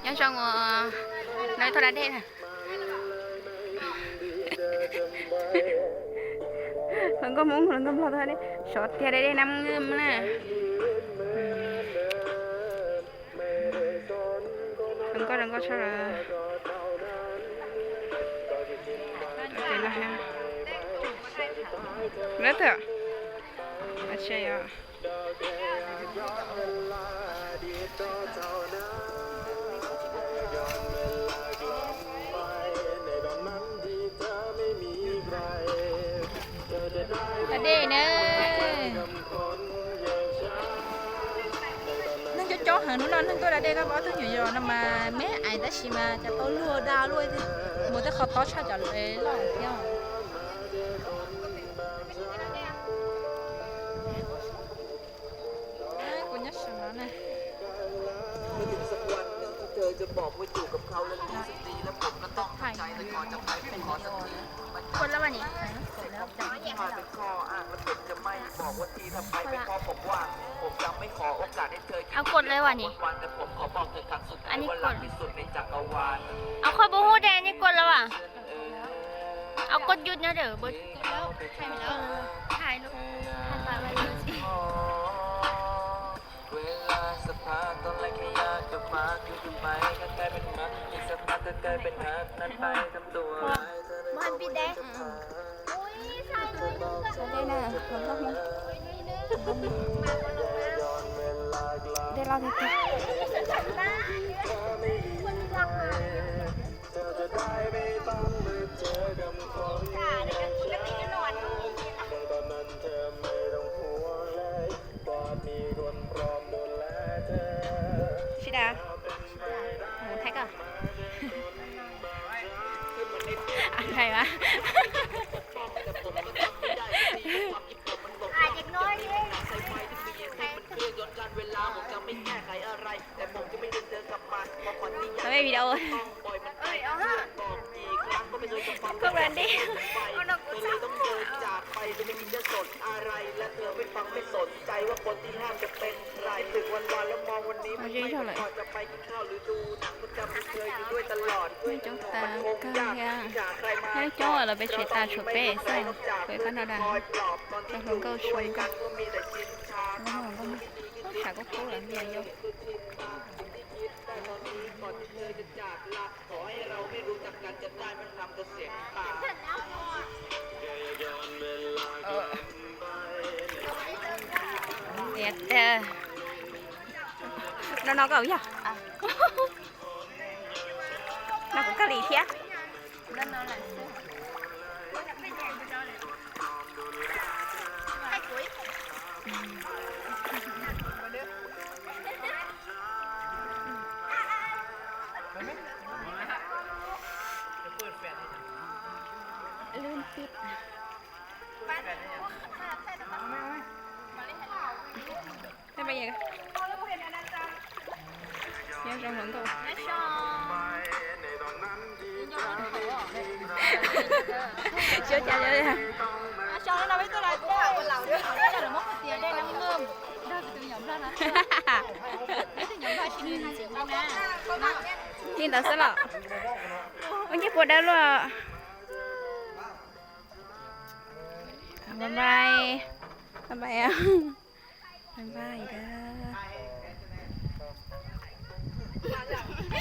em cho nói thôi đã đây nè đừng có muốn đừng có lo thôi đi sọt thì đây 5 ngâm nè đừng có sao là đây là ha rất ạ à chơi à đây nè nó cho chó hả nó tôi đã đây có bỏ thứ nhiều rồi nó mà mấy ai ta xí mà cho tôi lừa đa luôn thì một cái khó to sao cho lấy lòng theo cô nhắc sao nó nàyจะบอกว่าอยู่กับเขาแล้วรู้สึกดีแล้วผมก็ต้องใจแต่ก่อนจะไปผมขอสักทีคนแล้ววันนี้แล้วจะไม่มาเป็นข้ออ้างแล้วผมจะไม่บอกว่าทีทำไปเป็นข้อผมว่าผมจะไม่ขอโอกาสให้เธอเอากดเลยวันนี้แต่ผมขอบอกเธอครั้งสุดท้ายว่าหลักที่สุดในจักรวาลเอาคนบูฮูแดงนี่กดแล้วอ่ะเอากดหยุดนะเดี๋ยวบดแล้วถ่ายแล้วถ่ายลูกถ่ายไปเลยสิเวลาสภาตอนแรกไม่อยากจะมาคือไปก็กลายเป็นมักอีกสักพักก็กลายเป็นฮักนั้นไปทำตัวมันปีแดงอุ้ยใช่เลยได้นะผมชอบมันได้เราได้ชิดาหมูแท็กอ่ะอะไรวะเด็กน้อยนี่ทำไมวิดีโอพวกแรนดี้เอาหนักกูเลยต้องเดินจากไปจะไม่มีจะสนอะไรและเธอไม่ฟังไม่สนใจว่าคนที่ห้ามจะเป็นใครถึงวันแล้วมองวันนี้มันไม่พอจะไปกินข้าวหรือดูหนังมันจะไม่เคยอยู่ด้วยตลอดไม่จ้องตาก้าวย่างให้จ้องเราไปเฉยตาฉุดเป้ใส่เคยกันเราดังจะลงก็ชวนกันแล้วมันก็ฉากก็คู่หลังเดียวโยเด็ดnó có gì à nó cũng có lì thế nó làลื่นปิดthế bây giờ nhớ trong hưởng thụ chưa trả lời hả cho nó đâu biết tôi là cô học bên lầu nữa đây là mất một tiền đây năm ngơm đây từ nhóm ra nè từ nhóm ra xin đi chị nè tin tao sẽ lọ ông chỉ của đâu luôn bye bye bye bye bye bye đó